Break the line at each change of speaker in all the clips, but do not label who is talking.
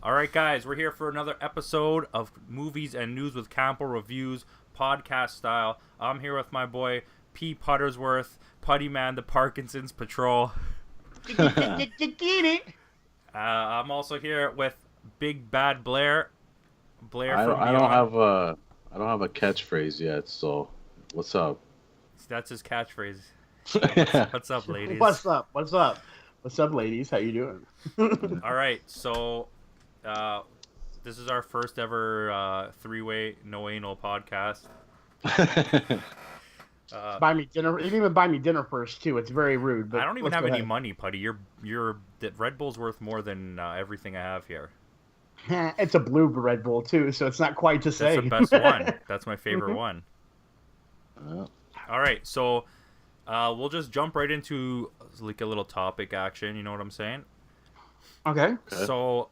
All right, guys, we're here for another episode of Movies and News with Campo Reviews, podcast style. I'm here with my boy P. Puttersworth, Putty Man, the Parkinson's Patrol.
Get it.
I'm also here with Big Bad Blair, Blair
I don't,
from
I don't
Beyond.
have a I don't have a catchphrase yet, so what's up?
That's his catchphrase. What's up, ladies?
What's up? What's up? What's up, ladies? How you doing?
All right, so this is our first ever three-way no anal podcast.
Buy me dinner. You didn't even buy me dinner first, too. It's very rude. But
I don't even
let's
have
go
any
ahead.
money, Putty. The Red Bull's worth more than everything I have here.
It's a blue Red Bull too, so it's not quite to
That's
say.
the best one. That's my favorite
Mhm.
one.
Uh,
All right, so we'll just jump right into like a little topic action. You know what I'm saying?
Okay.
Okay.
So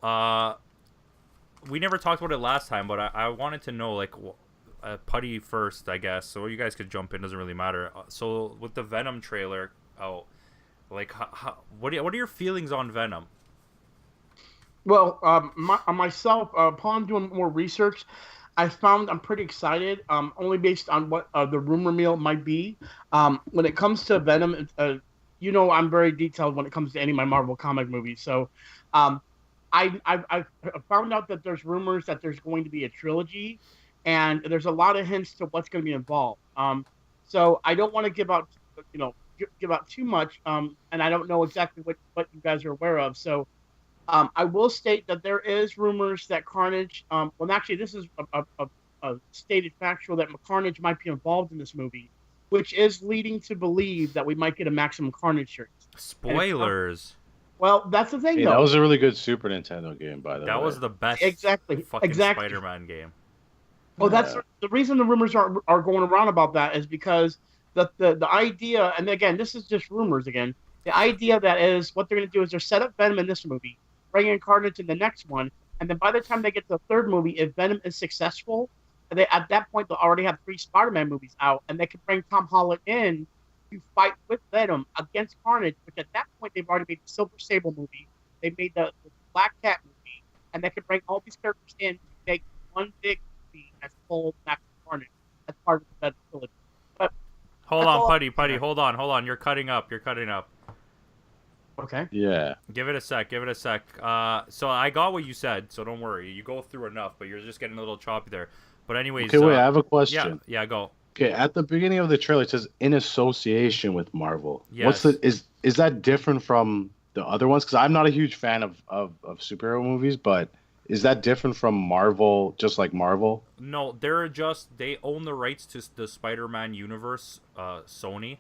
we never talked about it last time, but I wanted to know like Putty first, I guess. So you guys could jump in. Doesn't really matter. So with the Venom trailer out, like what are your feelings on Venom?
Well, myself, upon doing more research, I found I'm pretty excited. Only based on what the rumor mill might be. When it comes to Venom, I'm very detailed when it comes to any of my Marvel comic movies. So, I found out that there's rumors that there's going to be a trilogy, and there's a lot of hints to what's going to be involved. So I don't want to give out, give out too much. And I don't know exactly what you guys are aware of. So. I will state that there is rumors that Carnage. Well, actually, this is a stated factual that Carnage might be involved in this movie, which is leading to believe that we might get a Maximum Carnage series.
Spoilers.
Well, that's the thing,
hey,
though.
that was a really good Super Nintendo game, by the way.
That was the best
Exactly.
fucking
Exactly.
Spider-Man game.
Well, that's
Yeah.
the reason the rumors are going around about that is because the idea, and again, this is just rumors again. The idea that is what they're going to do is they're set up Venom in this movie, bring in Carnage in the next one, and then by the time they get to the third movie, if Venom is successful, at that point they'll already have 3 Spider-Man movies out, and they can bring Tom Holland in to fight with Venom against Carnage. Which at that point they've already made the Silver Sable movie, they made the Black Cat movie, and they can bring all these characters in to make one big movie as full Maximum Carnage as part of the Venom trilogy. But
Hold
That's
on,
all-
Putty, hold on. You're cutting up.
okay.
Yeah.
Give it a sec. So I got what you said, so don't worry. You go through enough, but you're just getting a little choppy there. But anyways,
Okay, wait, I have a question.
yeah, go.
Okay, at the beginning of the trailer it says in association with Marvel.
Yes.
Is that different from the other ones? Because I'm not a huge fan of superhero movies, but is that different from Marvel, just like Marvel?
No, they own the rights to the Spider-Man universe, Sony.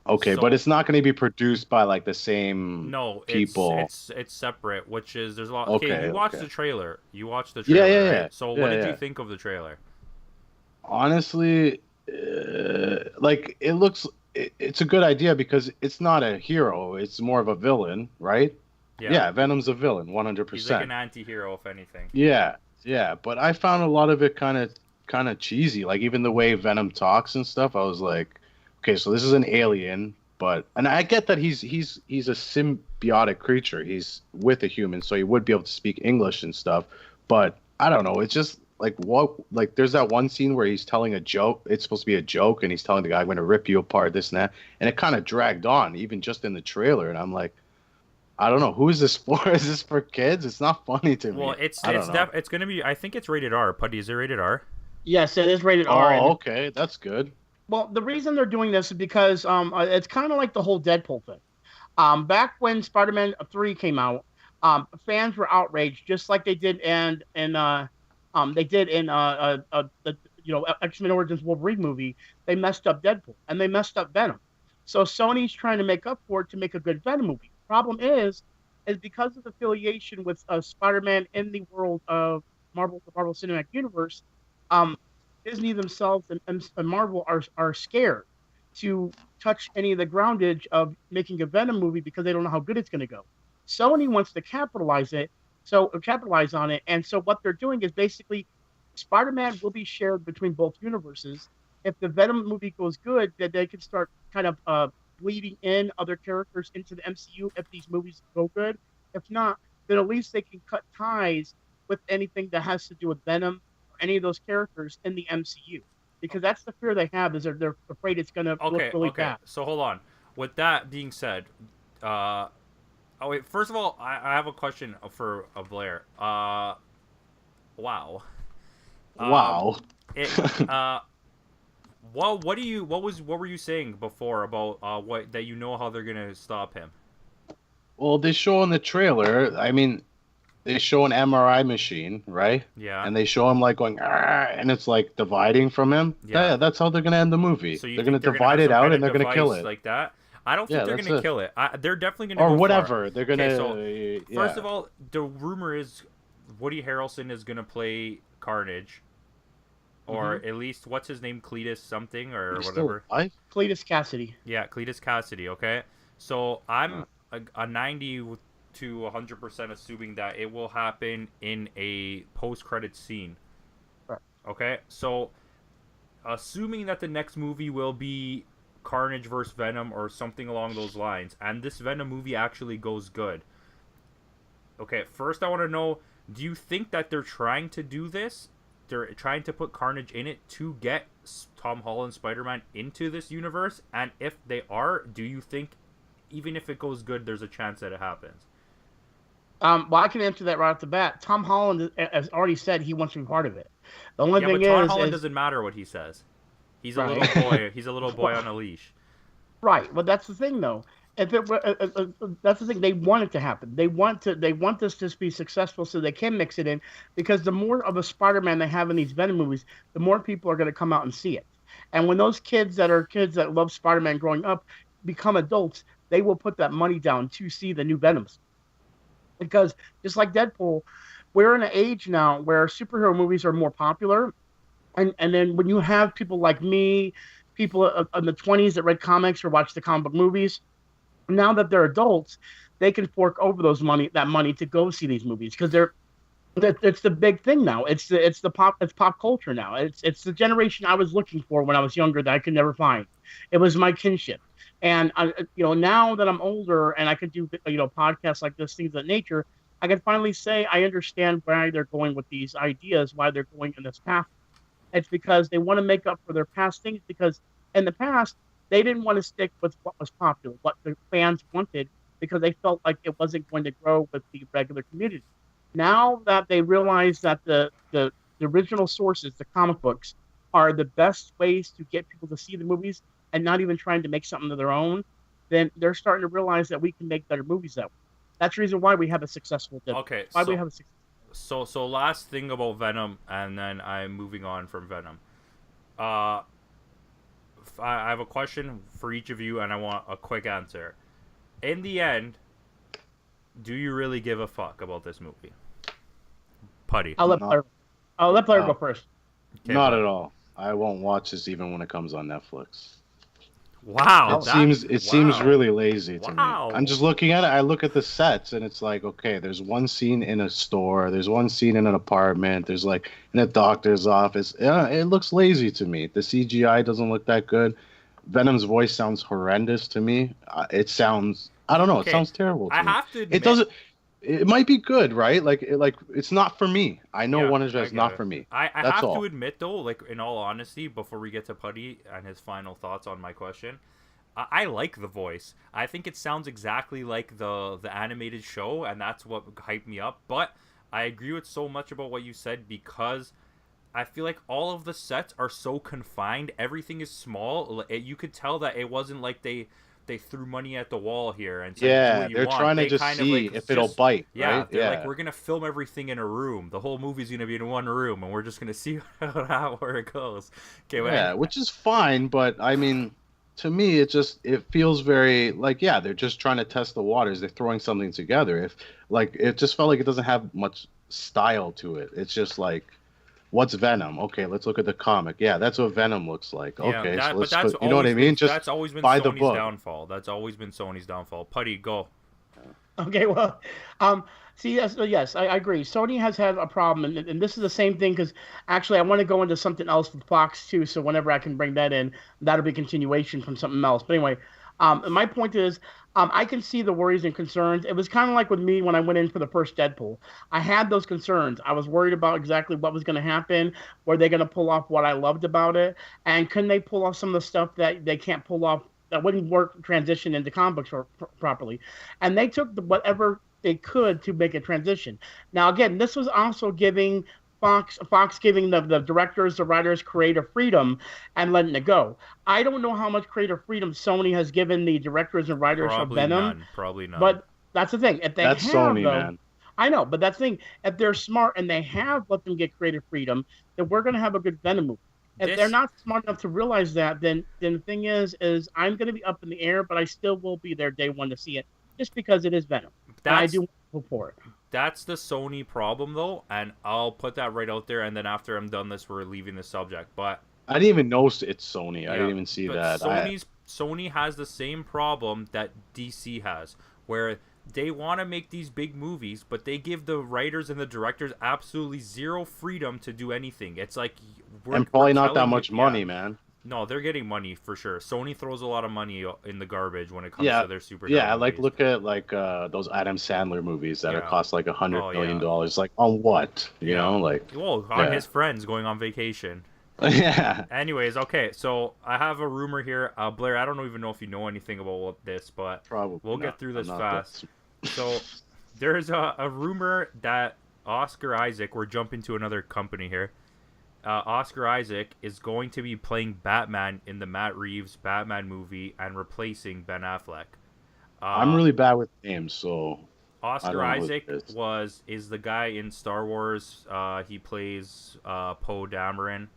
Okay,
So-
but it's not going to be produced by like the same
No,
people.
it's separate, which is there's a lot.
Okay,
you watched
okay.
the trailer. You watched the
Yeah,
trailer.
yeah,
right?
yeah.
So
Yeah,
what did you
yeah.
think of the trailer?
Honestly, like it's a good idea because it's not a hero, it's more of a villain, right? Yeah, Venom's a villain,
He's like
100%.
an anti-hero, if anything.
Yeah, yeah, but I found a lot of it kind of cheesy. Like even the way Venom talks and stuff, I was like, okay, so this is an alien, and I get that he's a symbiotic creature. He's with a human, so he would be able to speak English and stuff. But I don't know, it's just like there's that one scene where he's telling a joke. It's supposed to be a joke, and he's telling the guy, "I'm going to rip you apart," this and that, and it kind of dragged on, even just in the trailer. And I'm like, I don't know, who is this for? Is this for kids? It's not funny to me.
Well, it's
don't know.
it's gonna be. I think it's rated R. Putty, is it rated R?
Yes, it is rated R.
Oh, okay, that's good.
Well, the reason they're doing this is because it's kind of like the whole Deadpool thing. Back when Spider-Man 3 came out, fans were outraged, just like they did in the X-Men Origins Wolverine movie. They messed up Deadpool and they messed up Venom. So Sony's trying to make up for it to make a good Venom movie. Problem is because of the affiliation with Spider-Man in the world of the Marvel Cinematic Universe. Disney themselves and Marvel are scared to touch any of the groundage of making a Venom movie because they don't know how good it's going to go. Sony wants to capitalize on it, and so what they're doing is basically Spider-Man will be shared between both universes. If the Venom movie goes good, then they can start kind of bleeding in other characters into the MCU if these movies go good. If not, then at least they can cut ties with anything that has to do with Venom or any of those characters in the MCU. Because that's the fear they have is they're afraid it's going to look
Okay,
really
okay.
bad.
So hold on. With that being said, uh, oh wait. First of all, I have a question for Blair. Wow. Um,
Wow.
it. What were you saying before about what that you know how they're gonna stop him?
Well, they show in the trailer. I mean, they show an MRI machine, right?
Yeah.
And they show him like going, "Arr," and it's like dividing from him.
Yeah.
Yeah, that's how they're gonna end the movie.
So you
They're
think
gonna
they're gonna
divide
have
it
some
out
kind
and
of
they're gonna kill
device
it.
like that? I don't think
Yeah,
they're
that's
gonna
it.
kill it. They're definitely gonna
Or
go
whatever.
far.
They're gonna.
Okay, so
yeah.
first of all, the rumor is Woody Harrelson is gonna play Carnage, or at least what's his name, Cletus something or
He's
whatever.
still alive?
Cletus Cassidy.
Yeah, Cletus Cassidy. Okay, so I'm a 90 to 100% assuming that it will happen in a post-credit scene.
Right.
Okay, so assuming that the next movie will be Carnage versus Venom or something along those lines, and this Venom movie actually goes good. Okay, first I want to know, do you think that they're trying to do this? They're trying to put Carnage in it to get Tom Holland Spider-Man into this universe? And if they are, do you think even if it goes good, there's a chance that it happens?
Well, I can answer that right off the bat. Tom Holland has already said he wants to be part of it. The only
Yeah,
thing
but Tom
is,
Holland doesn't matter what he says. He's a
Right.
little boy. He's a little boy on a leash.
right. But that's the thing, though. If it were, that's the thing. They want it to happen. They want this to be successful, so they can mix it in. Because the more of a Spider-Man they have in these Venom movies, the more people are going to come out and see it. And when those kids that love Spider-Man growing up become adults, they will put that money down to see the new Venoms. Because just like Deadpool, we're in an age now where superhero movies are more popular, and then when you have people like me, people in the 20s that read comics or watched the comic book movies, now that they're adults, they can fork over that money to go see these movies because it's the big thing now. It's pop culture now. It's the generation I was looking for when I was younger that I could never find. It was my kinship. And now that I'm older and I can do podcasts like this, things of that nature, I can finally say I understand why they're going with these ideas, why they're going in this path. It's because they want to make up for their past things. Because in the past, they didn't want to stick with what was popular, what the fans wanted, because they felt like it wasn't going to grow with the regular community. Now that they realize that the original sources, the comic books, are the best ways to get people to see the movies and not even trying to make something of their own, then they're starting to realize that we can make better movies that way. That's the reason why we have a successful Deadpool.
Okay,
Why we have a
so last thing about Venom, and then I'm moving on from Venom. I have a question for each of you, and I want a quick answer. In the end, do you really give a fuck about this movie? Putty.
I'll let Blair go first.
Okay,
Not at all. I won't watch this even when it comes on Netflix.
Wow.
It seems really lazy to me.
Wow.
I'm just looking at it. I look at the sets and it's like, okay, there's one scene in a store, there's one scene in an apartment, there's like in a doctor's office. It looks lazy to me. The CGI doesn't look that good. Venom's voice sounds horrendous to me. It sounds, I don't know,
Okay,
it sounds terrible to
I
me.
have to admit,
It doesn't. It might be good, right? Like it's not for me. I know
Yeah,
one is
I
just
get
not
it.
for me.
I
That's
have
all.
to admit though, like in all honesty, before we get to Putty and his final thoughts on my question, I like the voice. I think it sounds exactly like the animated show, and that's what hyped me up. But I agree with so much about what you said because I feel like all of the sets are so confined. Everything is small. You could tell that it wasn't like they threw money at the wall here and said, do
Yeah,
what you
they're
want.
trying to
They
just
kind of,
see
like,
if it'll
just-
bite.
Yeah,
right?
they're like, we're gonna film everything in a room. The whole movie's gonna be in one room, and we're just gonna see where it goes. Okay,
Yeah, which is fine, but I mean, to me, it feels very like they're just trying to test the waters. They're throwing something together. If like it just felt like it doesn't have much style to it. It's just like, what's Venom? Okay, let's look at the comic. Yeah, that's what Venom looks like. Okay, so let's you know what I mean? Just
that's always been
buy the
Sony's
book.
downfall. That's always been Sony's downfall. Putty, go.
Okay, well, see, yes, I agree. Sony has had a problem, and this is the same thing because actually I want to go into something else with Fox too. So whenever I can bring that in, that'll be a continuation from something else. But anyway, And my point is, I can see the worries and concerns. It was kind of like with me when I went in for the first Deadpool. I had those concerns. I was worried about exactly what was going to happen. Were they going to pull off what I loved about it? And can they pull off some of the stuff that they can't pull off, that wouldn't work transition into comic books properly? And they took whatever they could to make a transition. Now, again, this was also giving Fox giving the directors, the writers creative freedom and letting it go. I don't know how much creative freedom Sony has given the directors and writers of
Probably
Venom,
none. Probably none.
but that's the thing. If they
That's
have
Sony,
though,
man.
I know, but that's the thing. If they're smart and they have let them get creative freedom, then we're gonna have a good Venom movie. If they're
This
not smart enough to realize that, then the thing is I'm gonna be up in the air, but I still will be there day one to see it, just because it is Venom, and I
that's
do hope for it.
that's the Sony problem though, and I'll put that right out there. And then after I'm done this, we're leaving the subject. But
I didn't even know it's Sony. I
yeah,
didn't even see
but
that.
Sony has the same problem that DC has, where they want to make these big movies, but they give the writers and the directors absolutely zero freedom to do anything. It's like
And probably not that
telling
much
you,
money,
yeah.
man.
No, they're getting money for sure. Sony throws a lot of money in the garbage when it comes
Yeah,
to their superhero
yeah. Like
movies.
look at those Adam Sandler movies that are
Yeah.
cost like $100
Oh,
million
yeah.
dollars. Like on what? You
Yeah.
know, like
Well, on
yeah.
his friends going on vacation.
yeah.
Anyways, okay, so I have a rumor here. Blair, I don't even know if you know anything about this, but
Probably.
we'll
not.
get through this
I'm not
fast. So there's a rumor that Oscar Isaac, we're jumping to another company here. Oscar Isaac is going to be playing Batman in the Matt Reeves Batman movie and replacing Ben Affleck.
I'm really bad with names, so I
Oscar
don't know who
Isaac
it
is the guy in Star Wars. He plays Poe Dameron.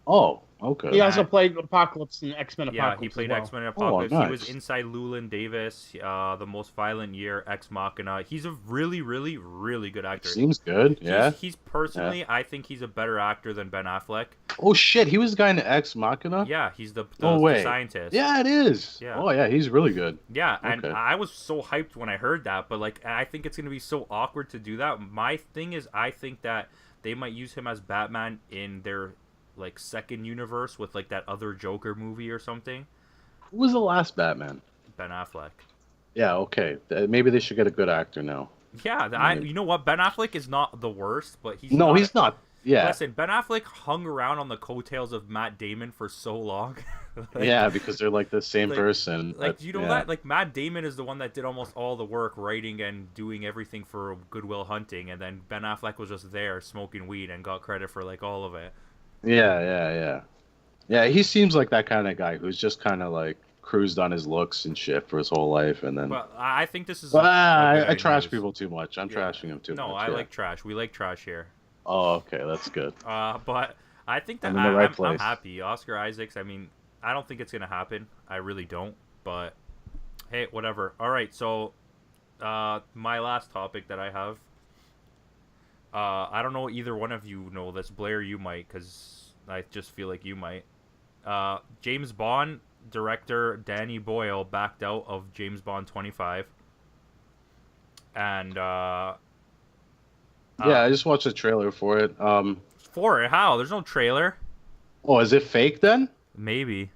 Oh,
He
okay.
also played Apocalypse in X-Men
Yeah,
Apocalypse
he played
as well.
X-Men Apocalypse. He was
nice.
inside Llewyn Davis, The Most Violent Year, Ex Machina. He's a really, really, really good actor.
Seems good. Yeah.
He's personally, I think he's a better actor than Ben Affleck.
Oh shit, he was the guy in Ex Machina.
Yeah, he's the
No way.
scientist.
Yeah, it is.
Yeah.
Oh yeah, he's really good.
Yeah, and
Okay.
I was so hyped when I heard that, but like I think it's gonna be so awkward to do that. My thing is, I think that they might use him as Batman in their like second universe with like that other Joker movie or something.
Who was the last Batman?
Ben Affleck.
Yeah, okay. Maybe they should get a good actor now.
Yeah, you know what? Ben Affleck is not the worst, but he's
No,
not,
he's not. Yeah.
Listen, Ben Affleck hung around on the coattails of Matt Damon for so long. Like,
Yeah, because they're like the same
like-
person.
Like,
but,
you know
yeah.
that? Like, Matt Damon is the one that did almost all the work, writing and doing everything for Goodwill Hunting, and then Ben Affleck was just there smoking weed and got credit for, like, all of it.
Yeah. Yeah, he seems like that kind of guy who's just kind of like cruised on his looks and shit for his whole life, and then.
But I think this is.
But
a
I
good
trash
news.
people too much. I'm
Yeah.
trashing them too
No,
much.
I
yeah.
like trash. We like trash here.
Oh, okay, that's good.
But I think that
I'm in the right
I'm
place.
happy. Oscar Isaacs, I mean, I don't think it's going to happen. I really don't. But, hey, whatever. All right, so my last topic that I have. I don't know either one of you know this. Blair, you might, because I just feel like you might. James Bond director Danny Boyle backed out of James Bond 25. And,
Yeah, I just watched the trailer for it.
for it, how? There's no trailer.
Oh, is it fake then?
Maybe.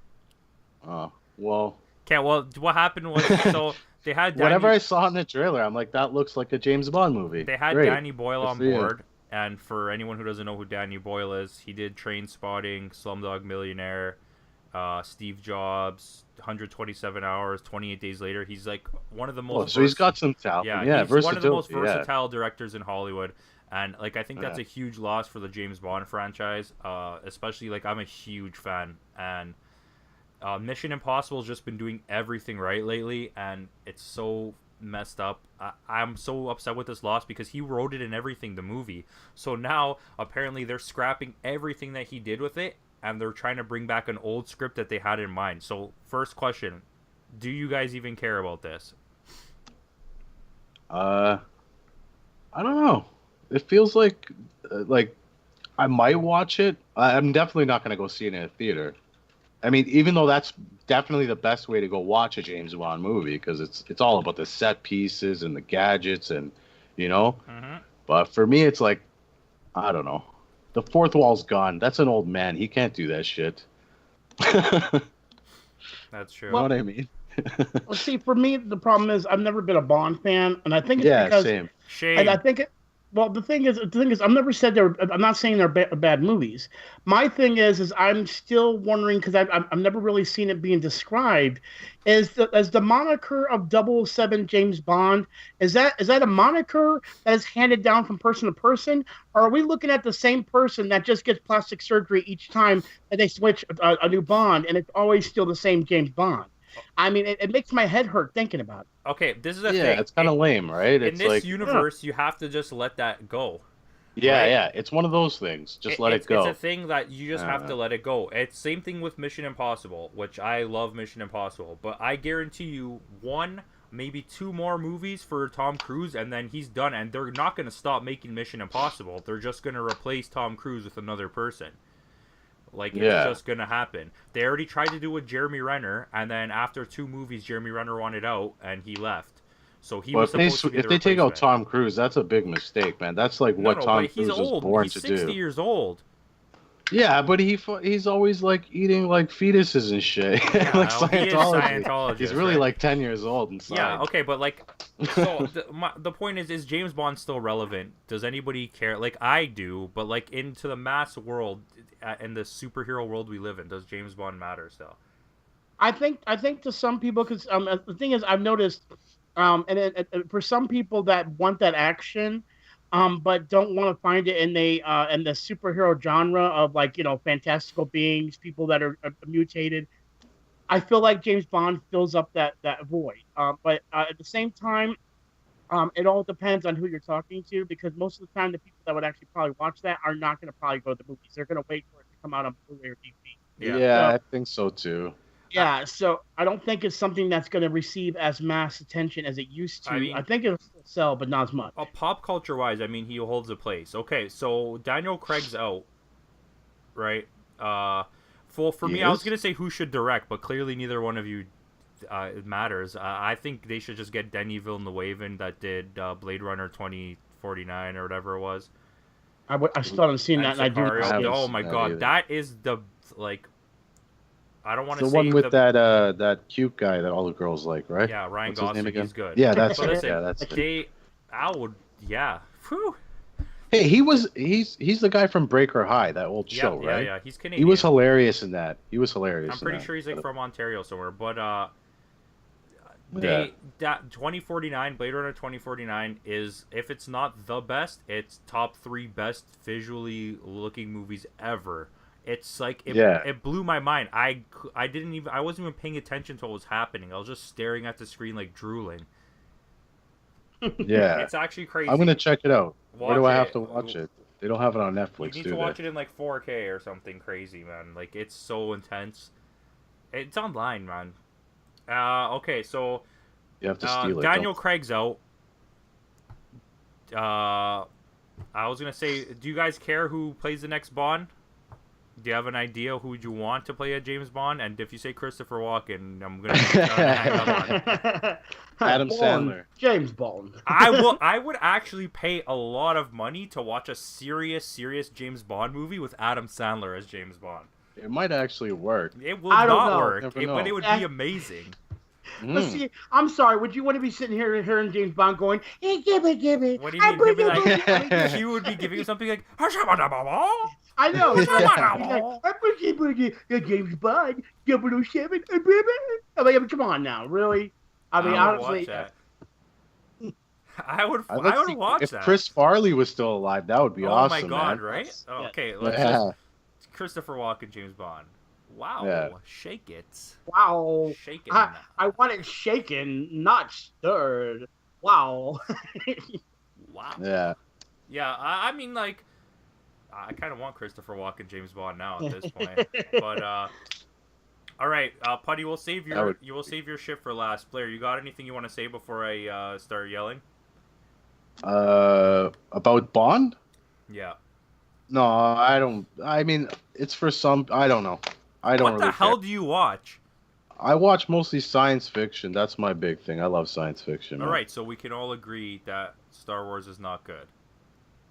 Oh, well,
Okay, well, what happened was, so they had Danny,
whatever I saw in the trailer, I'm like, that looks like a James Bond movie.
they had
Great.
Danny Boyle
Good
on
for you.
board, and for anyone who doesn't know who Danny Boyle is, he did Train Spotting, Slumdog Millionaire, Steve Jobs, 127 Hours, 28 Days Later. He's like one of the
Oh,
most.
so he's got some talent.
Yeah,
Yeah,
he's one of the most
versatility, yeah.
versatile directors in Hollywood, and like I think that's
Yeah.
a huge loss for the James Bond franchise. Especially like I'm a huge fan, and Mission Impossible has just been doing everything right lately, and it's so messed up. I'm so upset with this loss because he wrote it and everything, the movie. So now apparently they're scrapping everything that he did with it, and they're trying to bring back an old script that they had in mind. So first question, do you guys even care about this?
I don't know. It feels like I might watch it. I'm definitely not going to go see it in a theater. I mean, even though that's definitely the best way to go watch a James Bond movie because it's all about the set pieces and the gadgets and
Mm-hmm.
But for me, it's like I don't know. The fourth wall's gone. That's an old man. He can't do that shit. You
That's true.
know what I mean?
Well, see, for me, the problem is I've never been a Bond fan, and I think it's
Yeah,
because
same.
I
Shame.
think it. Well, the thing is, I've never said they're. I'm not saying they're bad movies. My thing is I'm still wondering because I've never really seen it being described. As the moniker of 007 James Bond, is that a moniker that is handed down from person to person, or are we looking at the same person that just gets plastic surgery each time that they switch a new Bond, and it's always still the same James Bond? I mean, it makes my head hurt thinking about it.
Okay, this is the
Yeah,
thing.
it's kind of lame, right?
In
It's
this
like,
Yeah.
universe, you have to just let that go,
yeah,
right?
yeah, it's one of those things. Just let it
It's a
go.
thing that you just have
Uh,
to let it go. It's same thing with Mission Impossible, which I love Mission Impossible, but I guarantee you one, maybe two more movies for Tom Cruise, and then he's done. And they're not going to stop making Mission Impossible. They're just going to replace Tom Cruise with another person. Like it's
yeah.
just gonna happen. They already tried to do it with Jeremy Renner, and then after two movies, Jeremy Renner wanted out and he left. So he
Well,
was supposed to be
if
the
they take out
replacement.
Tom Cruise, that's a big mistake, man. That's like
No,
what
no, but
Tom
he's
Cruise was
old.
born
He's
to
60
do.
years old.
Yeah, but he's always like eating like fetuses and shit,
Yeah,
like
well, he is
Scientology.
Scientologist.
He's really
right?
like 10 years old inside.
Yeah, okay, but like, so the point is James Bond still relevant? Does anybody care? Like I do, but like into the mass world, in the superhero world we live in, does James Bond matter still?
I think to some people, because the thing is, I've noticed, for some people that want that action, but don't want to find it in the superhero genre of like fantastical beings, people that are mutated. I feel like James Bond fills up that void. But at the same time, it all depends on who you're talking to because most of the time, the people that would actually probably watch that are not going to probably go to the movies. They're going to wait for it to come out on Blu-ray or DVD.
Yeah.
Yeah,
So
I think so too.
I,
yeah, so I don't think it's something that's going to receive as mass attention as it used
I
to. I
mean,
think it'll still sell, but not as much.
pop culture wise, I mean, he holds a place. Okay, so Daniel Craig's out, right? For
He
me, I was
is?
gonna say who should direct, but clearly neither one of you it matters. I think they should just get Denis Villeneuve that did Blade Runner 2049 or whatever it was.
I still haven't seen that,
And
and I do
I
want to see
haven't
it.
Oh
seen
my
that
god,
either.
that is the like. I don't want
It's
to
the one
say
with
the
that cute guy that all the girls like, right?
yeah Ryan
What's his name
Gosling.
again?
He's good.
Yeah, that's
So
it.
listen,
Yeah, that's it.
I would yeah. Whew.
Hey, he's the guy from Breaker High, that old
Yeah,
show,
yeah,
right?
yeah. He's
He
Canadian.
was hilarious in that. He was hilarious.
I'm
in
pretty
that.
sure he's like from Ontario somewhere, but
Yeah.
that 2049 Blade Runner 2049 is if it's not the best, it's top 3 best visually looking movies ever. It's like
Yeah.
it blew my mind. I wasn't even paying attention to what was happening. I was just staring at the screen like drooling.
Yeah.
It's actually crazy.
I'm gonna check it out. Where do
Watch
I have
it.
to watch it? They don't have it on
You
Netflix,
need
do
to
they?
watch it in like 4K or something crazy, man. Like it's so intense. It's online, man. Okay, so
You have to steal it.
Daniel
don't-
Craig's out. I was gonna say, do you guys care who plays the next Bond? Do you have an idea who would you want to play a James Bond? And if you say Christopher Walken, I'm gonna hang up on.
Adam
Bond,
Sandler.
James Bond.
I would actually pay a lot of money to watch a serious James Bond movie with Adam Sandler as James Bond.
It might actually work.
It will
I don't
not
know.
work,
Never
but it
know.
would be amazing.
But
Mm.
see, I'm sorry. Would you want to be sitting here hearing James Bond going, "Hey, give it"?
What do you mean? He'll be like, he would be giving him something like,
I know. He's like, James Bond, 007. I mean, come on now, really? I mean,
I would
honestly,
watch that. I would
Let's see,
watch
if
that.
Chris Farley was still alive, that would be
oh
awesome,
my god,
man.
right?
Yeah.
Okay, let's
Yeah.
just Christopher Walken, James Bond. Wow,
Yeah.
shake it,
wow.
shake it.
I want it shaken, not stirred. Wow.
Wow.
Yeah.
Yeah, I mean, like, I kind of want Christopher Walken, James Bond now at this point. But all right, Putty, we'll save you will save your shit for last. Blair, you got anything you want to say before I start yelling?
About Bond?
Yeah.
No, I don't. I mean, it's for some. I don't know. I don't
What
really
the hell
care.
do you watch?
I watch mostly science fiction. That's my big thing. I love science fiction.
All
man.
right, so we can all agree that Star Wars is not good.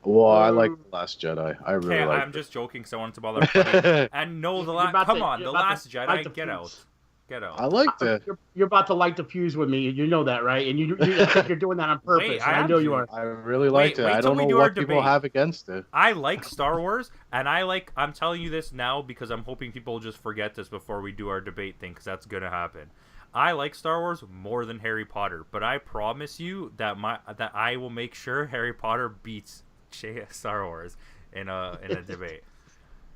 Well, I like The Last Jedi. I really
Okay,
like
I'm just joking because I wanted to bother Putty. And no,
You're about
come
to-
on,
you're
The
about to
Last
bite
Jedi,
the
get
fruits.
out. Get
I
out.
liked it.
You're about to light the fuse with me. You know that, right? And I think you're doing that on
Wait,
purpose. And I know you are.
I really liked it.
Wait
I
till
don't
we
know
do our
what people
debate.
have against it.
I like Star Wars, and I'm telling you this now because I'm hoping people will just forget this before we do our debate thing, because that's gonna happen. I like Star Wars more than Harry Potter, but I promise you that I will make sure Harry Potter beats Star Wars in a debate.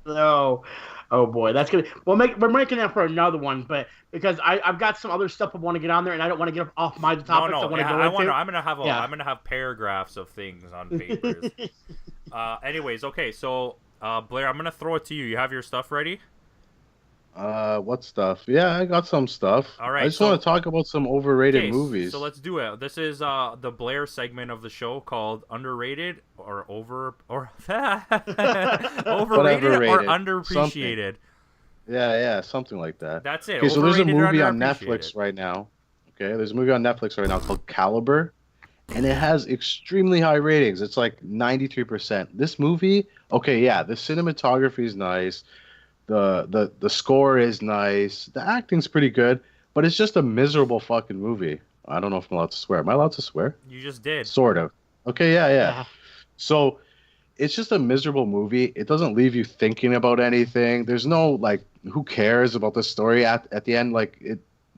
No, oh boy, that's gonna. We're making that for another one, but because I've got some other stuff I want to get on there, and I don't want to get off my
No,
topics I
no,
want to
yeah,
go into.
I'm gonna have paragraphs of things on papers. Anyways, okay, so Blair, I'm gonna throw it to you. You have your stuff ready?
What stuff? Yeah, I got some stuff.
All
I
right,
just want to talk about some overrated
okay, so
movies.
let's do it. This is the Blair segment of the show called underrated or overrated
Whatever
or
rated. Something.
underappreciated.
Yeah, something like that.
That's it.
Okay, so there's a
Overrated or
movie on
underappreciated.
Netflix right now. Okay, there's a movie on Netflix right now called Caliber, and it has extremely high ratings. It's like 93%. This movie, okay, yeah, the cinematography is nice. The score is nice. The acting's pretty good, but it's just a miserable fucking movie. I don't know if I'm allowed to swear. Am I allowed to swear?
You just did.
Sort of. Okay, yeah.
Yeah.
So it's just a miserable movie. It doesn't leave you thinking about anything. There's no like, who cares about the story at the end? Like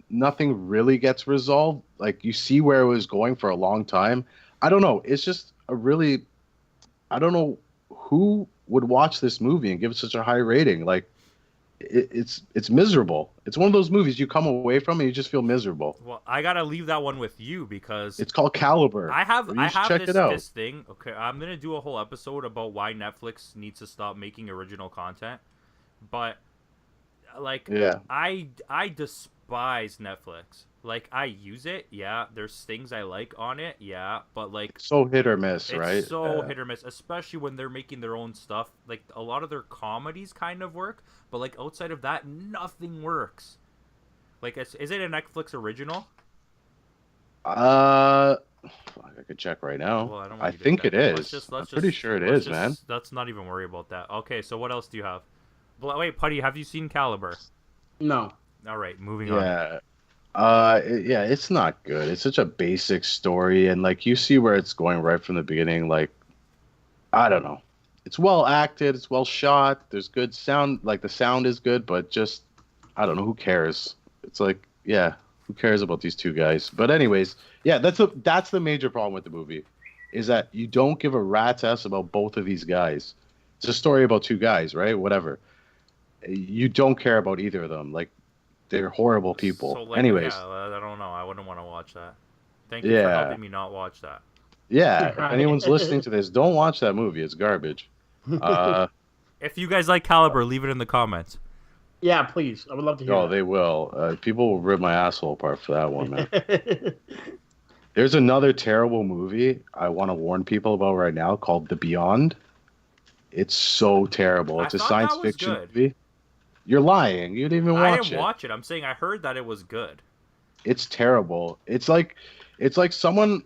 nothing really gets resolved. Like you see where it was going for a long time. I don't know. It's just a really, I don't know who would watch this movie and give it such a high rating. Like it's miserable. It's one of those movies you come away from and you just feel miserable.
Well, I gotta leave that one with you because
It's called Caliber.
I have
You should check
this
it out.
this thing. Okay, I'm gonna do a whole episode about why Netflix needs to stop making original content. But like,
Yeah.
I despise Netflix. Like, I use it, yeah. There's things I like on it, yeah. But like,
So hit or miss,
it's
right?
so
Yeah.
hit or miss, especially when they're making their own stuff. Like, a lot of their comedies kind of work, but like outside of that, nothing works. Like, is it a Netflix original?
Fuck, I could check right now.
Well, I don't
I
want you to
think
check.
it is. I'm pretty sure it is, man.
Let's not even worry about that. Okay, so what else do you have? Wait, Putty, have you seen Caliber?
No.
All right, moving on.
Yeah. Yeah, it's not good. It's such a basic story, and like you see where it's going right from the beginning. Like, I don't know. It's well acted. It's well shot. There's good sound. Like the sound is good, but just I don't know. Who cares? It's like, yeah, who cares about these two guys? But anyways, yeah, that's the major problem with the movie, is that you don't give a rat's ass about both of these guys. It's a story about two guys, right? Whatever. You don't care about either of them. Like, they're horrible people.
So, like,
Anyways,
yeah, I don't know. I wouldn't want to watch that. Thank you for
yeah,
helping me not watch that.
yeah. If
Right.
anyone's listening to this, don't watch that movie. It's garbage. Uh,
If you guys like Caliber, leave it in the comments.
Yeah, please. I would love to hear
oh, they will. People will rip my asshole apart for that one, man.
that.
There's another terrible movie I want to warn people about right now called The Beyond. It's so terrible. It's
I
a
thought
science
that was
fiction
good.
movie. You're lying. You didn't even
I
watch
didn't
it.
watch it. I'm saying I heard that it was good.
It's terrible. It's like someone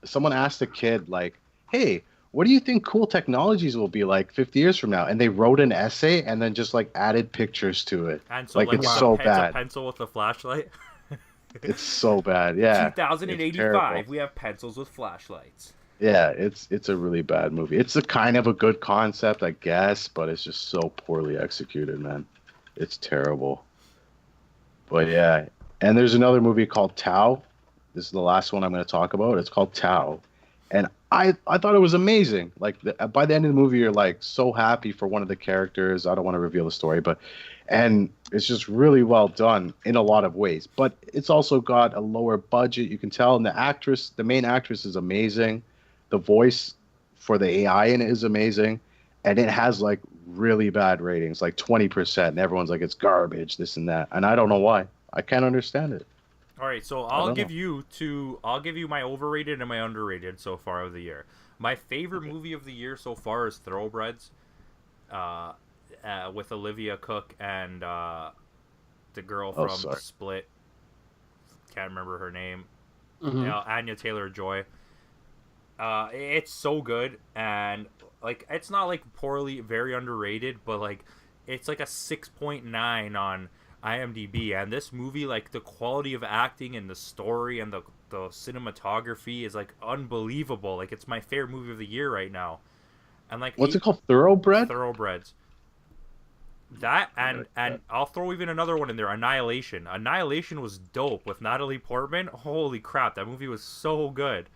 someone asked a kid like, "Hey, what do you think cool technologies will be like 50 years from now?" And they wrote an essay and then just like added pictures to it.
And so,
Like,
like
it's
it's
so
it's
bad.
a pencil with a flashlight.
It's so bad. Yeah. It's
2085.
terrible.
We have pencils with flashlights.
Yeah, it's a really bad movie. It's a kind of a good concept, I guess, but it's just so poorly executed, man. It's terrible. But yeah, and there's another movie called Tao. This is the last one I'm going to talk about. It's called Tao, and I thought it was amazing. Like by the end of the movie, you're like so happy for one of the characters. I don't want to reveal the story, and it's just really well done in a lot of ways. But it's also got a lower budget. You can tell, and the main actress, is amazing. The voice for the AI in it is amazing, and it has like really bad ratings, like 20%, and everyone's like, it's garbage, this and that, and I don't know why. I can't understand it.
All right, so I'll give you my overrated and my underrated so far of the year. My favorite movie of the year so far is Thoroughbreds, with Olivia Cook and the girl from Split. Can't remember her name. Anya Taylor-Joy. It's so good, and like it's not like very underrated, but like it's like a 6.9 on IMDb, and this movie, like the quality of acting and the story and the cinematography is like unbelievable. Like it's my favorite movie of the year right now. And like
What's it called? Thoroughbred?
Thoroughbreds. That and I'll throw even another one in there, Annihilation. Annihilation was dope with Natalie Portman. Holy crap, that movie was so good.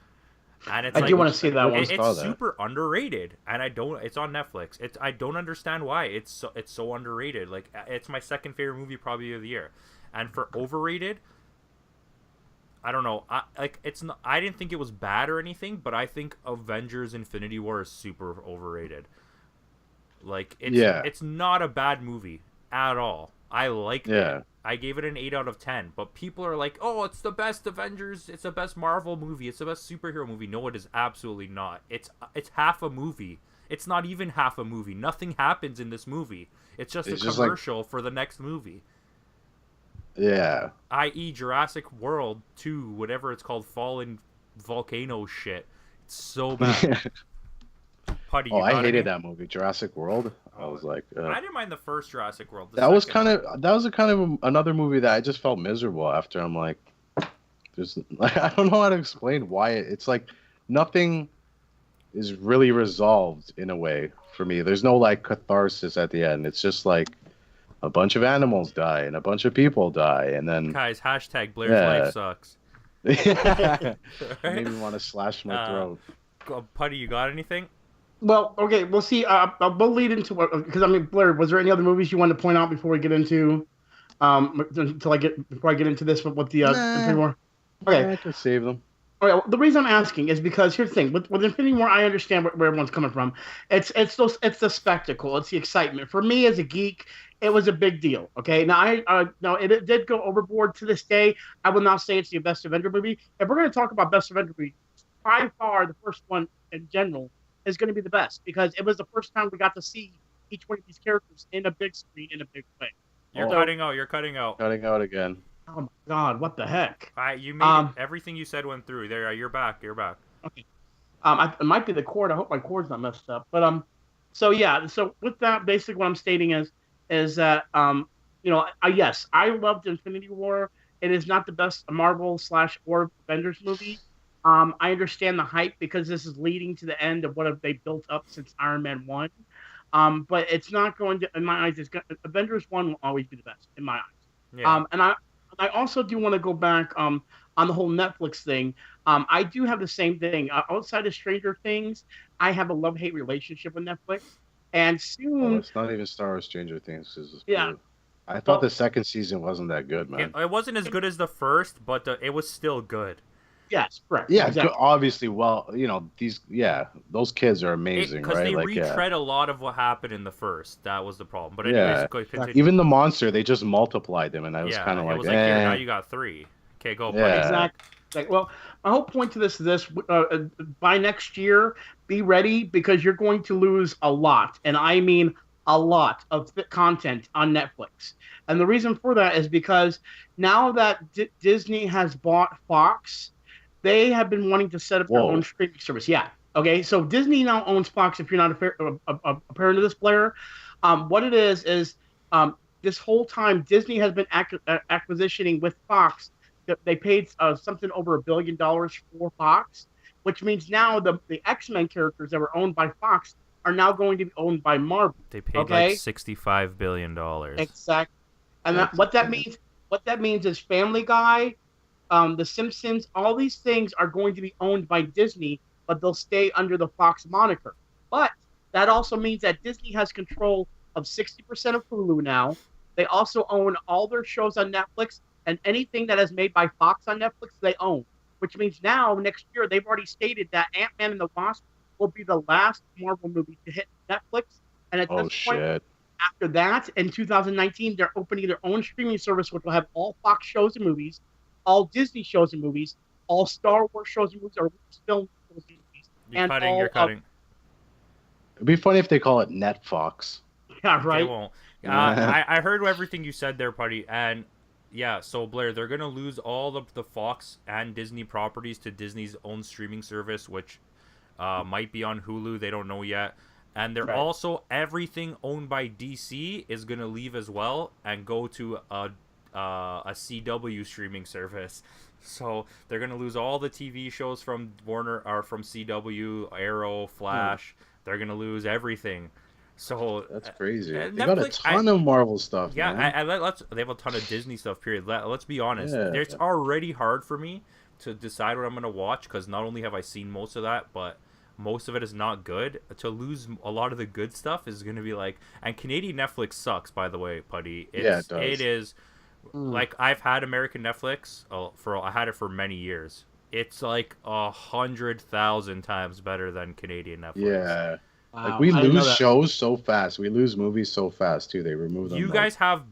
And it's
I
like
do want to see that one.
it's super underrated, and I don't. It's on Netflix. I don't understand why it's so underrated. Like it's my second favorite movie probably of the year, and for overrated, I don't know. It's not. I didn't think it was bad or anything, but I think Avengers: Infinity War is super overrated. Like it's not a bad movie at all. I liked it. I gave it an 8 out of 10. But people are like, "Oh, it's the best Avengers. It's the best Marvel movie. It's the best superhero movie." No, it is absolutely not. It's half a movie. It's not even half a movie. Nothing happens in this movie. It's just a commercial for the next movie.
Yeah.
I.e. Jurassic World 2, whatever it's called, Fallen Volcano shit. It's so bad. Putty,
I hated that movie, Jurassic World. I was like,
I didn't mind the first Jurassic World.
That was kind of another movie that I just felt miserable after. I'm like, there's like I don't know how to explain why it's like nothing is really resolved in a way for me. There's no like catharsis at the end. It's just like a bunch of animals die and a bunch of people die, and then
guys, hashtag Blair's life sucks.
Made me want to slash my throat.
Putty, you got anything?
Well, okay, we'll see. We'll lead into what, because I mean, Blair, was there any other movies you wanted to point out before we get into, before I get into this with the Infinity War? Okay,
I can save them.
All right, well, the reason I'm asking is because here's the thing with Infinity War, I understand where everyone's coming from. It's the spectacle, it's the excitement. For me as a geek, it was a big deal. Okay, now it did go overboard to this day. I will not say it's the best Avenger movie. If we're going to talk about best Avenger movie, by far the first one in general is going to be the best because it was the first time we got to see each one of these characters in a big screen in a big way.
You're cutting out. You're cutting out.
Cutting out again.
Oh my God! What the heck?
You made everything you said went through. There, you're back. You're back.
Okay. It might be the cord. I hope my cord's not messed up. But so yeah. So with that, basically, what I'm stating is that yes, I loved Infinity War. It is not the best Marvel / or Avengers movie. I understand the hype because this is leading to the end of what they built up since Iron Man 1. But it's not going to, in my eyes, Avengers 1 will always be the best, in my eyes.
Yeah.
And I also do want to go back on the whole Netflix thing. I do have the same thing. Outside of Stranger Things, I have a love-hate relationship with Netflix. And soon...
it's not even Star Wars Stranger Things.
Yeah.
I thought the second season wasn't that good, man.
It wasn't as good as the first, but it was still good.
Yes, correct.
Yeah,
exactly.
Obviously. Well, those kids are amazing, right?
Because they retread a lot of what happened in the first. That was the problem. But anyways, continue.
Even the monster, they just multiplied them, and I was kind of like,
here, now you got 3. Okay, go.
Yeah.
Exactly. Well, my whole point to this is this: by next year, be ready because you're going to lose a lot, and I mean a lot of content on Netflix. And the reason for that is because now that Disney has bought Fox, they have been wanting to set up their own streaming service. Yeah. Okay. So Disney now owns Fox. If you're not a parent of this player, what it is this whole time Disney has been acquisitioning with Fox. They paid something over $1 billion for Fox, which means now the X-Men characters that were owned by Fox are now going to be owned by Marvel.
They paid like $65 billion.
Exactly. And what that means is Family Guy, The Simpsons, all these things are going to be owned by Disney, but they'll stay under the Fox moniker. But that also means that Disney has control of 60% of Hulu now. They also own all their shows on Netflix, and anything that is made by Fox on Netflix, they own. Which means now, next year, they've already stated that Ant-Man and the Wasp will be the last Marvel movie to hit Netflix. And at this point, after that, in 2019, they're opening their own streaming service, which will have all Fox shows and movies, all Disney shows and movies, all Star Wars shows and movies, or film shows and movies.
You're cutting.
It'd be funny if they call it NetFox.
Yeah, right.
They won't. I heard everything you said there, Putty, and yeah, so Blair, they're gonna lose all the Fox and Disney properties to Disney's own streaming service, which might be on Hulu. They don't know yet. And they're
Right.
also, everything owned by DC is gonna leave as well and go to a CW streaming service. So they're gonna lose all the TV shows from Warner or from CW, Arrow, Flash. They're gonna lose everything. So
That's crazy. They got a
Netflix,
ton of Marvel stuff,
yeah,
man.
let's. They have a ton of Disney stuff. Period. Let's be honest.
Yeah.
It's already hard for me to decide what I'm gonna watch because not only have I seen most of that, but most of it is not good. To lose a lot of the good stuff is gonna be like. And Canadian Netflix sucks, by the way, Putty.
Yeah, it does.
It is. Like I've had American Netflix I had it for many years. It's like 100,000 times better than Canadian Netflix.
Yeah.
Wow,
Like we
I didn't know
lose
that.
shows so fast. We lose movies so fast too. They remove them.
You
like-
guys have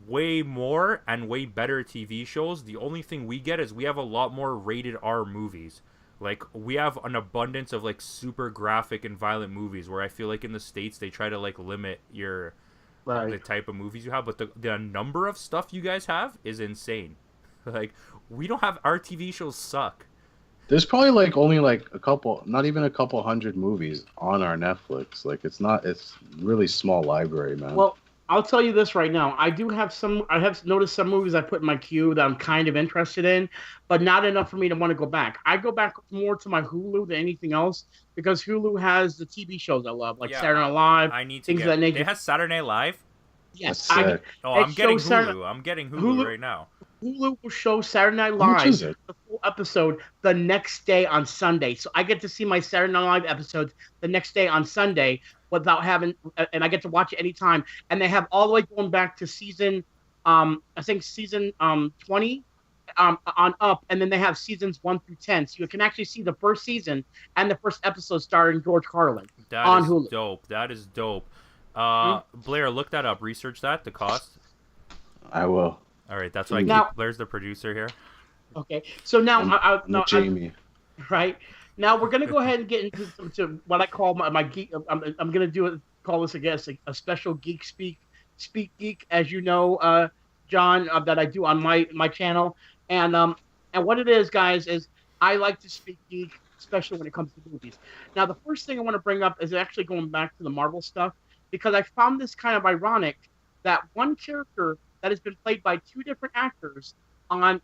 way more and way better TV shows. The only thing we get is we have a lot more rated R movies. Like we have an abundance of like super graphic and violent movies where I feel like in the States they try to like limit the
Right.
type of movies you have, but the number of stuff you guys have is insane. Like we don't have, our TV shows suck.
There's probably like only like a couple, not even a couple hundred movies on our Netflix. Like it's really small library, man.
Well, I'll tell you this right now. I have noticed some movies I put in my queue that I'm kind of interested in, but not enough for me to want to go back. I go back more to my Hulu than anything else because Hulu has the TV shows I love, like
Yeah,
Saturday Night Live,
I need to
things
get.
of that nature.
They have Saturday Night Live.
Yes,
That's sick.
Oh,
It
I'm getting
shows Saturday-
Hulu. I'm getting Hulu
Hulu-
right now.
Hulu will show Saturday Night
How much
Live,
is it?
the full episode, the next day on Sunday. So I get to see my Saturday Night Live episodes the next day on Sunday without having, and I get to watch it anytime. And they have all the way going back to season, I think season 20 on up, and then they have seasons 1 through 10. So you can actually see the first season and the first episode starring George Carlin
That
on
is
Hulu.
dope. That is dope. Blair, look that up. Research that. The cost.
I will.
All right, that's why I
Now-
keep Blair's the producer here.
Okay, so now
I'm,
I,
I'm with Jamie.
right now we're gonna go ahead and get into to what I call my geek. I'm gonna call this, I guess, a special geek speak geek, as you know, John, that I do on my channel, and what it is, guys, is I like to speak geek, especially when it comes to movies. Now, the first thing I want to bring up is actually going back to the Marvel stuff because I found this kind of ironic that one character that has been played by two different actors on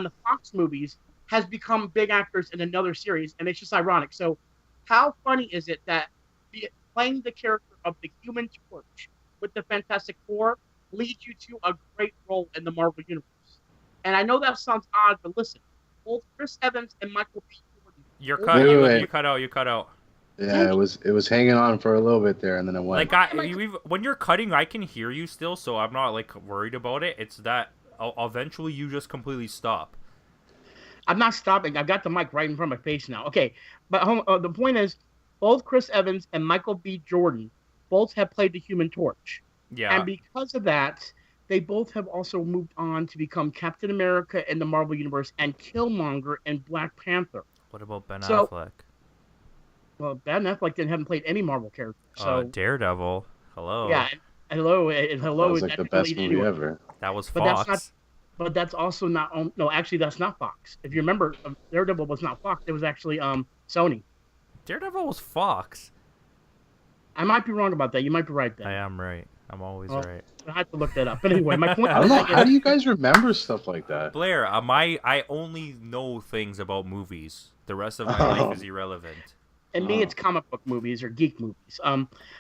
the Fox movies has become big actors in another series, and it's just ironic. So, how funny is it that playing the character of the Human Torch with the Fantastic Four leads you to a great role in the Marvel Universe? And I know that sounds odd, but listen, both Chris Evans and Michael B. Jordan.
You're
Wait,
cut.
wait,
You,
wait.
you cut out. You cut out.
Yeah, it was hanging on for a little bit there, and then it went.
Like when you're cutting, I can hear you still, so I'm not like worried about it. It's that eventually you just completely stop.
I'm not stopping. I've got the mic right in front of my face now. Okay, but the point is, both Chris Evans and Michael B. Jordan both have played the Human Torch.
Yeah.
And because of that, they both have also moved on to become Captain America in the Marvel Universe and Killmonger in Black Panther.
What about Ben
So-
Affleck?
Well, Ben Affleck haven't played any Marvel character. So,
Daredevil. Hello.
yeah, hello, and hello.
That was like
that
the
didn't
best
lead
movie
anywhere.
ever.
That was
But that's
Fox.
not- But that's also not. No, actually, that's not Fox. If you remember, Daredevil was not Fox. It was actually Sony.
Daredevil was Fox.
I might be wrong about that. You might be right there.
I am right. I'm always
Well,
right.
I have to look that up. But anyway, my point.
I don't know. How do you guys remember stuff like that?
Blair, I only know things about movies. The rest of my life is irrelevant.
And me, it's comic book movies or geek movies.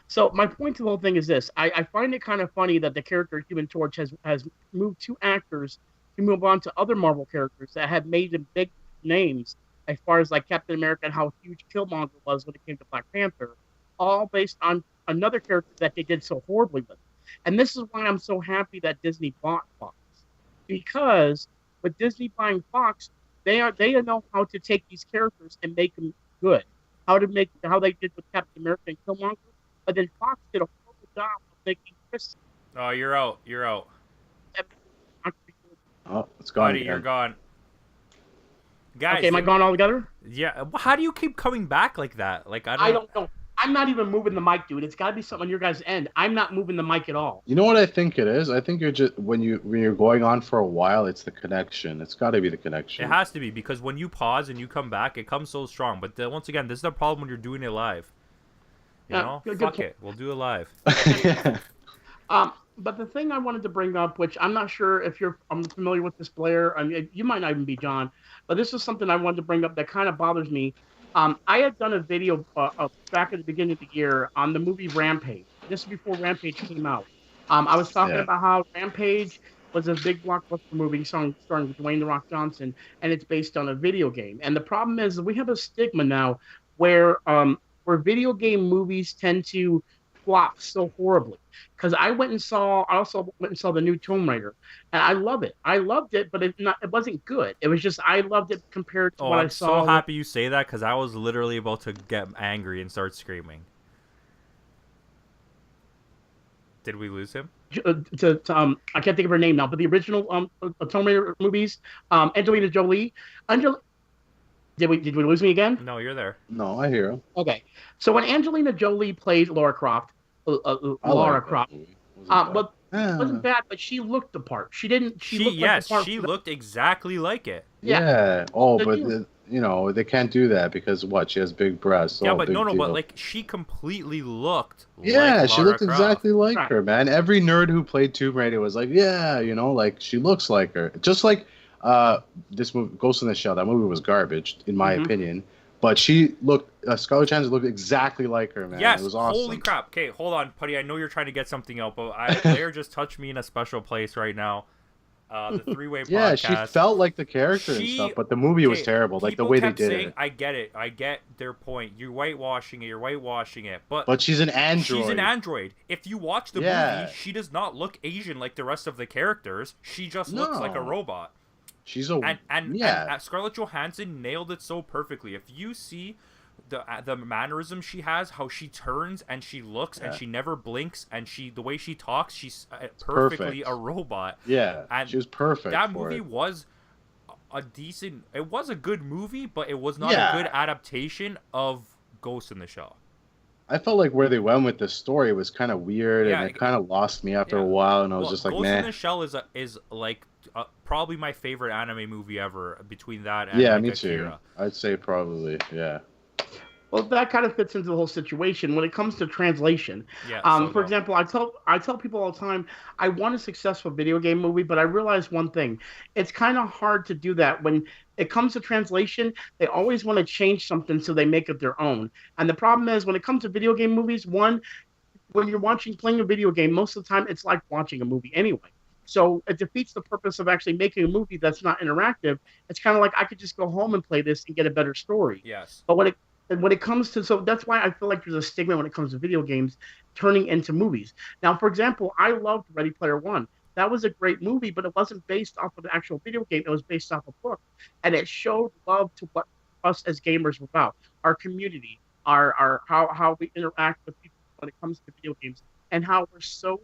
So my point to the whole thing is this: I find it kind of funny that the character Human Torch has moved two actors to move on to other Marvel characters that have made them big names, as far as like Captain America and how huge Killmonger was when it came to Black Panther, all based on another character that they did so horribly with. And this is why I'm so happy that Disney bought Fox, because with Disney buying Fox, they know how to take these characters and make them good. How they did with Captain America and Killmonger, but then Fox did a horrible job of making Chris.
Oh, you're out. You're out.
Oh, it's gone.
Buddy,
again.
you're gone. Guys,
Okay, am I gone altogether?
yeah. How do you keep coming back like that? Like
I don't know. I'm not even moving the mic, dude. It's got to be something on your guys' end. I'm not moving the mic at all.
You know what I think it is? I think you're just when you're going on for a while, it's the connection. It's got to be the connection.
It has to be because when you pause and you come back, it comes so strong. But once again, this is the problem when you're doing it live. You know,
Good
fuck
point.
it. We'll do it live.
But the thing I wanted to bring up, which I'm not sure if I'm familiar with this, Blair. I mean, you might not even be John, but this is something I wanted to bring up that kind of bothers me. I had done a video back at the beginning of the year on the movie Rampage. This is before Rampage came out. I was talking
Yeah.
about how Rampage was a big blockbuster movie starring Dwayne the Rock Johnson, and it's based on a video game. And the problem is we have a stigma now where video game movies tend to flop so horribly because I also went and saw the new Tomb Raider, and I love it. I loved it, but it wasn't good. It was just I loved it compared to
Oh,
what I
I'm so
saw.
happy you say that because I was literally about to get angry and start screaming. Did we lose him?
I can't think of her name now, but the original Tomb Raider movies, Angelina Jolie. Angel, did we lose me again?
No, you're there.
No, I hear him.
Okay, so when Angelina Jolie played Laura Croft,
I
Laura
like that
Croft,
movie. Wasn't bad.
but it wasn't bad, but she looked the part. She didn't. She looked like the part.
She looked exactly like it.
Yeah. Oh,
The
but
new-
they can't do that because what? She has big breasts.
Yeah,
Oh,
but
big
no,
deal.
but like she completely looked.
Yeah,
like
she
Lara
looked
Croft.
exactly like
Right.
her, man. Every nerd who played Tomb Raider was like, yeah, like she looks like her. Just like this movie, Ghost in the Shell. That movie was garbage, in my
Mhm.
opinion. But she looked, Scarlett Johansson looked exactly like her, man.
Yes,
It was awesome.
holy crap. Okay, hold on, Putty. I know you're trying to get something out, but Blair just touched me in a special place right now. The three-way podcast.
Yeah, she felt like the character and stuff, but the movie was terrible. Like the
people
way they
kept
did
saying,
it.
I get it. I get their point. You're whitewashing it.
But she's an android.
She's an android. If you watch the
Yeah.
movie, she does not look Asian like the rest of the characters. She just looks like a
No.
robot.
She's a
And
yeah.
Scarlett Johansson nailed it so perfectly. If you see the mannerism she has, how she turns and she looks and
Yeah.
she never blinks, and the way she talks, she's perfectly
Perfect.
a robot.
Yeah,
And
she was perfect.
That
for
movie
it.
was it was a good movie, but it was not
Yeah.
a good adaptation of Ghost in the Shell.
I felt like where they went with the story was kind of weird,
Yeah,
and it kind of lost me after
yeah.
a while, and I was
Well,
just like,
Ghost
meh.
in the Shell is like probably my favorite anime movie ever. Between that and
Yeah,
like,
me
Akira.
too. I'd say probably, yeah.
Well, that kind of fits into the whole situation when it comes to translation.
Yeah.
For example, I tell people all the time, I want a successful video game movie, but I realize one thing: it's kind of hard to do that when it comes to translation. They always want to change something so they make it their own. And the problem is when it comes to video game movies, one, when you're playing a video game, most of the time it's like watching a movie anyway. So it defeats the purpose of actually making a movie that's not interactive. It's kind of like I could just go home and play this and get a better story.
yes.
But when it comes to, so that's why I feel like there's a stigma when it comes to video games turning into movies. Now, for example, I loved Ready Player One. That was a great movie, but it wasn't based off of the actual video game. It was based off a book, and it showed love to what us as gamers were about, our community, our how we interact with people when it comes to video games, and how we're so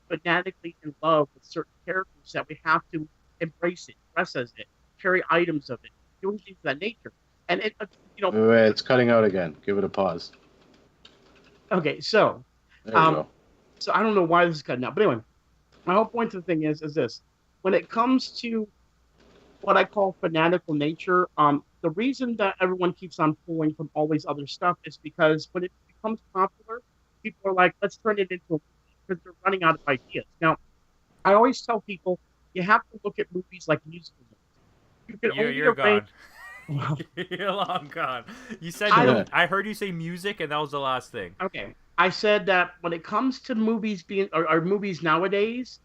fanatically in love with certain characters that we have to embrace it, dress as it, carry items of it, doing things of that nature. And it,
Wait, it's cutting out again. Give it a pause.
okay, so
There you go.
so I don't know why this is cutting out, but anyway, my whole point to the thing is this: when it comes to what I call fanatical nature, the reason that everyone keeps on pulling from all these other stuff is because when it becomes popular, people are like, let's turn it into a movie because they're running out of ideas. Now, I always tell people you have to look at movies like musical movies. You can only
You're
arrange-
gone. You're long gone. You said
I
I heard you say music, and that was the last thing.
Okay. I said that when it comes to movies or movies nowadays,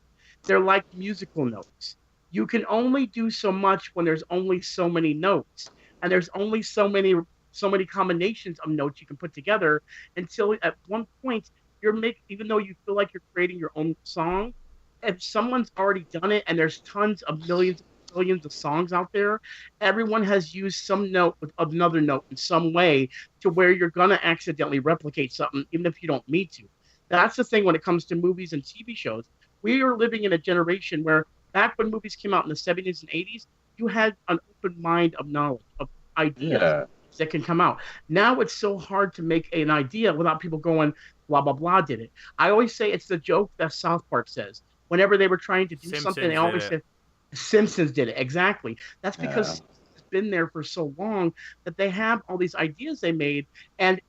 they're like musical notes. You can only do so much when there's only so many notes, and there's only so many combinations of notes you can put together until at one point even though you feel like you're creating your own song, if someone's already done it and there's tons of millions of songs out there, everyone has used some note with another note in some way to where you're going to accidentally replicate something even if you don't mean to. That's the thing when it comes to movies and TV shows. We are living in a generation where back when movies came out in the 70s and 80s, you had an open mind of knowledge, of ideas
Yeah.
that can come out. Now it's so hard to make an idea without people going, blah, blah, blah did it. I always say it's the joke that South Park says. Whenever they were trying to do
Simpsons
something, they
did
always
it.
say, Simpsons did it. Exactly. That's because been there for so long that they have all these ideas they made, and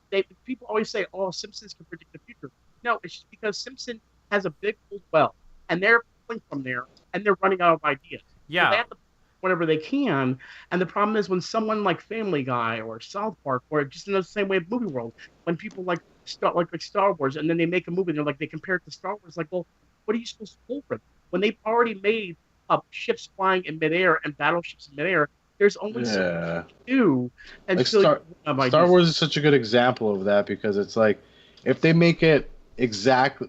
people always say, "Oh, Simpsons can predict the future." No, it's just because Simpson has a big old well, and they're pulling from there, and they're running out of ideas. So they
Yeah,
have to whatever they can. And the problem is when someone like Family Guy or South Park, or just in the same way of movie world, when people like Star Wars, and then they make a movie, and they're like they compare it to Star Wars, like, well, what are you supposed to pull from? When they've already made ships flying in midair and battleships in midair, there's only so much
Yeah.
to do
Like
until you have
Star
ideas.
Wars is such a good example of that because it's like if they make it exactly,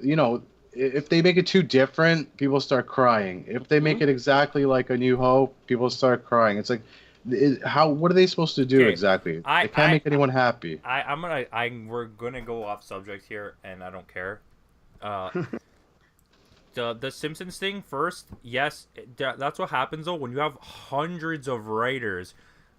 if they make it too different, people start crying. If they make
Mhm.
it exactly like A New Hope, people start crying. It's like, what are they supposed to do
okay.
exactly?
I
They can't
I
make anyone happy.
we're gonna go off subject here, and I don't care. Uh, the Simpsons thing first. Yes, that's what happens though when you have hundreds of writers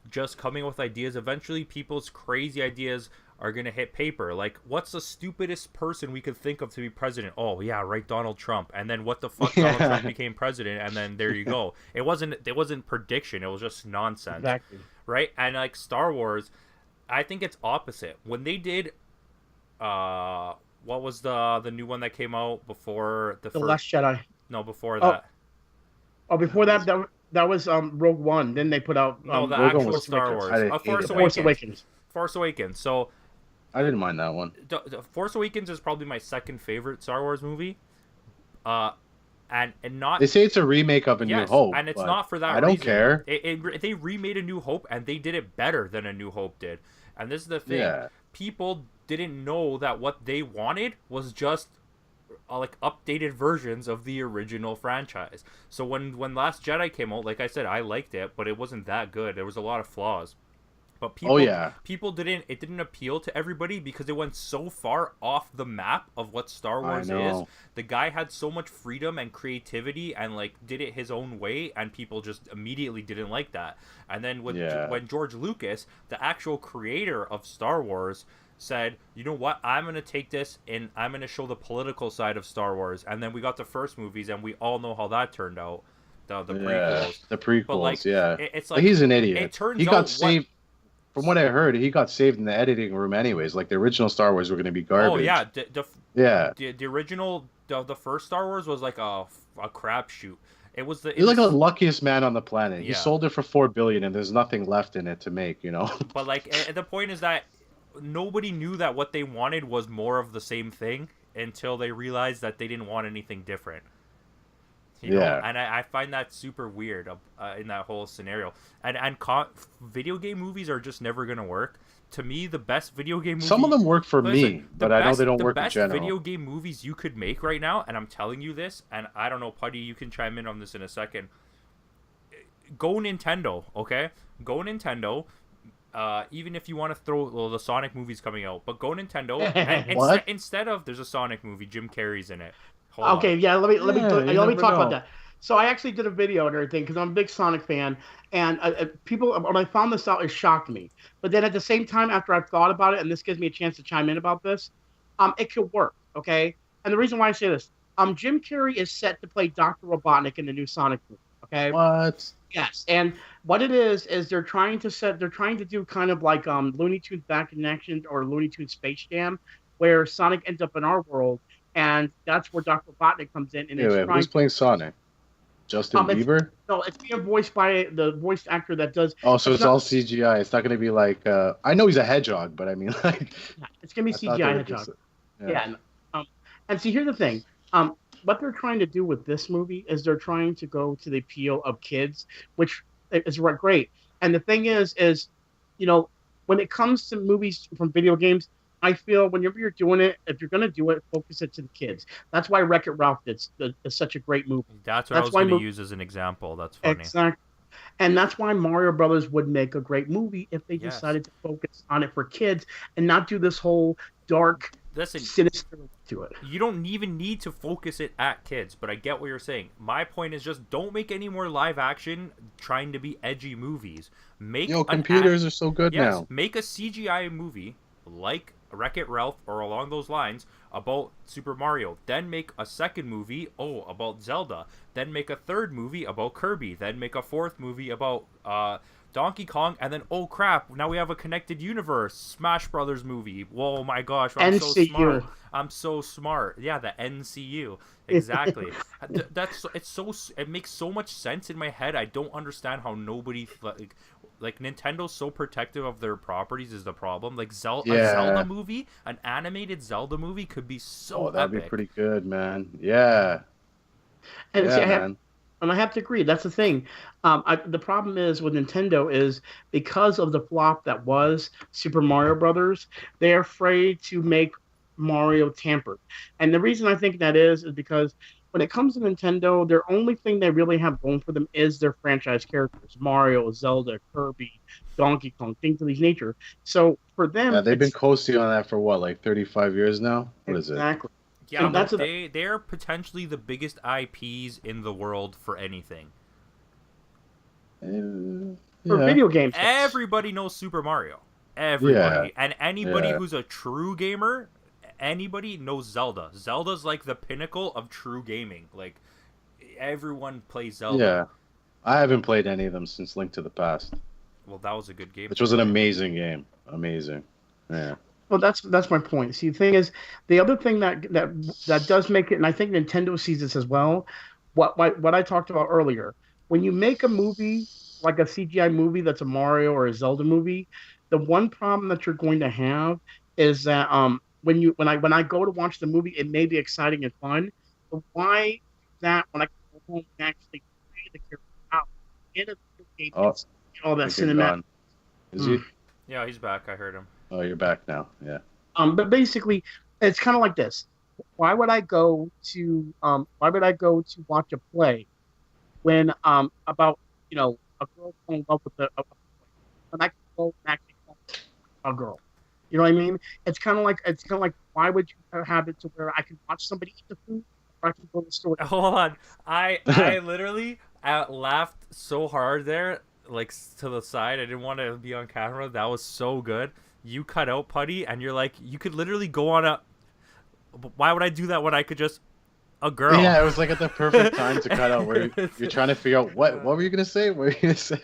just coming up with ideas. Eventually, people's crazy ideas are gonna hit paper. Like, what's the stupidest person we could think of to be president? Oh yeah, right, Donald Trump. And then what the fuck, Donald Trump
Yeah.
became president, and then there you go. It wasn't prediction. It was just nonsense,
Exactly.
right? And like Star Wars, I think it's opposite. When they did, what was the new one that came out before the
The
first?
Last Jedi.
No, before
Oh,
that.
oh, before that was Rogue One. Then they put out
No, the
Rogue One
actual
was.
Force
Star
Awakens.
I
Wars.
didn't hate
Force
it.
The Force
Awakens.
Awakens.
Force Awakens. So,
I didn't mind that one.
the Force Awakens is probably my second favorite Star Wars movie. Uh, and not
They say it's a remake of A New
yes,
Hope,
and it's
but
not for that
I don't
reason.
care.
They remade A New Hope, and they did it better than A New Hope did. And this is the thing:
Yeah.
people didn't know that what they wanted was just like updated versions of the original franchise. So when Last Jedi came out, like I said, I liked it, but it wasn't that good. There was a lot of flaws. But
Oh yeah.
people didn't appeal to everybody because it went so far off the map of what Star
I
Wars is.
know.
The guy had so much freedom and creativity and like did it his own way, and people just immediately didn't like that. And then
Yeah.
when George Lucas, the actual creator of Star Wars, said, "You know what? I'm going to take this and I'm going to show the political side of Star Wars." And then we got the first movies and we all know how that turned out. The
Yeah.
prequels.
The prequels.
But like
Yeah.
it's
But
like
he's an idiot.
it turns
He
out
got saved. From what I heard, he got saved in the editing room anyways. Like the original Star Wars were going to be garbage.
Oh yeah,
Yeah.
the original the first Star Wars was like a crapshoot. It was
He's like the luckiest man on the planet. He
Yeah.
sold it for $4 billion, and there's nothing left in it to make.
But like the point is that nobody knew that what they wanted was more of the same thing until they realized that they didn't want anything different. You know?
Yeah.
And I find that super weird in that whole scenario. And video game movies are just never gonna work. To me, the best video game movie.
Some of them work for
Listen,
me, but I know they don't work
the
in
best
general.
video game movies you could make right now, and I'm telling you this, and I don't know, Putty, you can chime in on this in a second. Go Nintendo, okay? Go Nintendo. Even if you want to throw the Sonic movies coming out, but go Nintendo. And
What?
instead of there's a Sonic movie, Jim Carrey's in it. Hold
Okay,
on.
yeah. Let me
Yeah,
let
you
me
never
talk about
know.
that. So I actually did a video and everything because I'm a big Sonic fan, and people when I found this out, it shocked me. But then at the same time, after I've thought about it, and this gives me a chance to chime in about this, it could work. Okay, and the reason why I say this, Jim Carrey is set to play Dr. Robotnik in the new Sonic movie. Okay.
What?
Yes, and what it is they're trying to do kind of like Looney Tunes Back in Action or Looney Tunes Space Jam, where Sonic ends up in our world, and that's where Dr. Robotnik comes in, and
Wait,
it's
wait,
trying.
who's playing Sonic? Justin
It's,
Bieber?
no, it's being voiced by the voice actor that does.
Oh, so it's
not-
all CGI. It's not going to be like. I know he's a hedgehog, but I mean, like.
It's gonna be
I thought
CGI
they would
hedgehog.
just-
Yeah, and see, here's the thing. What they're trying to do with this movie is they're trying to go to the appeal of kids, which is great. And the thing is, when it comes to movies from video games, I feel whenever you're doing it, if you're going to do it, focus it to the kids. That's why Wreck-It Ralph is such a great movie.
That's what I
That's
was
why
going to use as an example. That's funny.
Exactly. And that's why Mario Brothers would make a great movie if they
Yes.
decided to focus on it for kids and not do this whole dark,
Listen,
sinister to it.
you don't even need to focus it at kids, but I get what you're saying. My point is just don't make any more live action trying to be edgy movies. Make
Yo,
an
computers are so good
yes,
now.
make a CGI movie like Wreck-It Ralph or along those lines about Super Mario. Then make a second movie, about Zelda. Then make a third movie about Kirby. Then make a fourth movie about Donkey Kong. And then, oh crap, now we have a connected universe. Smash Brothers movie. Whoa, my gosh, I'm so smart.
NCU.
I'm so smart. Yeah, the NCU. Exactly. It makes so much sense in my head. I don't understand how nobody like Nintendo's so protective of their properties is the problem. Like a Zelda movie, an animated Zelda movie could be so
Oh, that'd
epic.
be pretty good, man. Yeah.
And
Yeah,
see,
man.
I have to agree. That's the thing. The problem is with Nintendo is because of the flop that was Super Mario Brothers, they're afraid to make Mario tampered. And the reason I think that is because when it comes to Nintendo, their only thing they really have going for them is their franchise characters: Mario, Zelda, Kirby, Donkey Kong, things of these nature. So for
Yeah,
them,
they've been
it's
coasting on that for what, like 35 years now? What is it?
exactly.
Yeah,
And that's
but
a,
they're potentially the biggest IPs in the world for anything.
for
Yeah.
video games.
Everybody knows Super Mario. Everybody. And anybody
Yeah.
who's a true gamer, anybody knows Zelda. Zelda's like the pinnacle of true gaming. Like everyone plays Zelda.
Yeah. I haven't played any of them since Link to the Past,
Well, that was a good game.
which was an amazing game. Amazing. Yeah.
Well, that's my point. See, the thing is, the other thing that does make it, and I think Nintendo sees this as well. What I talked about earlier, when you make a movie like a CGI movie that's a Mario or a Zelda movie, the one problem that you're going to have is that when I go to watch the movie, it may be exciting and fun, but why that when I go home and actually play the character out in a video game,
Oh,
it's all that
I think he's
cinematic.
gone. Is he?
Yeah, he's back. I heard him.
Oh, you're back now. Yeah.
But basically, it's kind of like this. Why would I go to watch a play when about a girl falling in love with a boy when I can go and actually fall in love with a girl? You know what I mean? It's kind of like why would you have it to where I can watch somebody eat the food or I can go to the store?
Hold on. I literally laughed so hard there, like to the side. I didn't want to be on camera. That was so good. You cut out Putty, and you're like, you could literally go on a. Why would I do that when I could just a girl?
Yeah, it was like at the perfect time to cut out where you're trying to figure out what were you gonna say? What were you gonna say?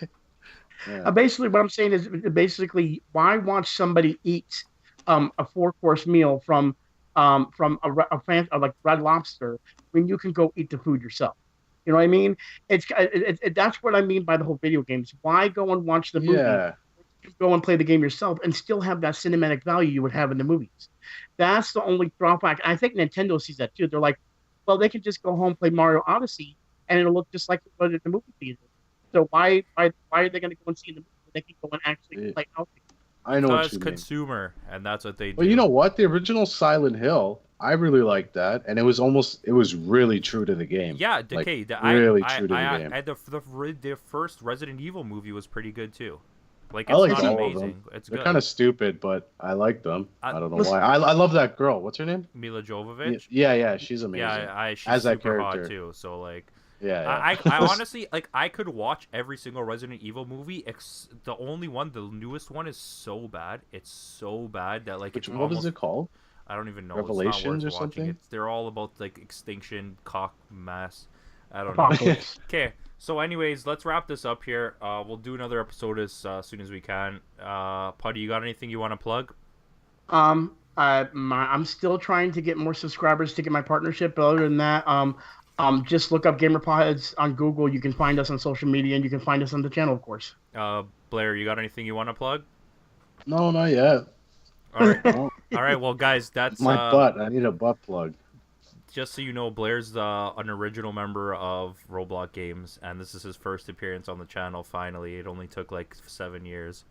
Yeah.
Basically, what I'm saying is basically why watch somebody eat a four-course meal from like Red Lobster when you can go eat the food yourself. You know what I mean? That's what I mean by the whole video games. Why go and watch the movie?
Yeah.
Go and play the game yourself and still have that cinematic value you would have in the movies. That's the only drawback. I think Nintendo sees that too. They're like, well, they can just go home play Mario Odyssey and it'll look just like it was at the movie theater. So why are they going to go and see the movie? They can go and actually play out.
I know what
Because
you mean.
consumer, and that's what they do.
Well, you know what? The original Silent Hill, I really liked that, and it was really true to the game.
Yeah,
Like,
okay.
really true to the game.
The first Resident Evil movie was pretty good too. Like
I
it's
like
not
all of
amazing.
them.
It's
They're
good.
kind of stupid, but I like them. I don't know
listen-
why. I love that girl. What's her name?
Mila Jovovich.
Yeah, she's amazing.
Yeah, she's
As that
super hot
character.
too. So like,
Yeah.
I honestly like I could watch every single Resident Evil movie. The only one, the newest one, is so bad. It's so bad that like
Which,
it's
what
almost,
is it called?
I don't even know.
Revelations
it's
or
not worth watching.
something?
They're all about like extinction, cock mass. I don't know.
Apocalypse.
Okay, so anyways, let's wrap this up here. We'll do another episode as soon as we can. Putty, you got anything you want to plug?
I'm still trying to get more subscribers to get my partnership. But other than that, just look up GamerPods on Google. You can find us on social media, and you can find us on the channel, of course.
Blair, you got anything you want to plug?
No, not yet.
All right,
No.
all right. Well, guys, that's
My butt. I need a butt plug.
just so you know, Blair's an original member of Roblox Games, and this is his first appearance on the channel. Finally, it only took like 7 years.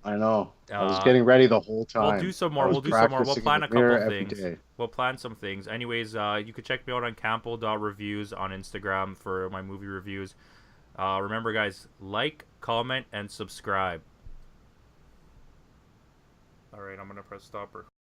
I know. I was
Uh,
getting ready the whole time.
We'll do some more.
I was
We'll do some more. We'll
practicing
plan
in
a
the mirror
couple
every
things.
day.
We'll plan some things. Anyways, you can check me out on campo.reviews on Instagram for my movie reviews. Remember, guys, like, comment, and subscribe. All right, I'm gonna press stop.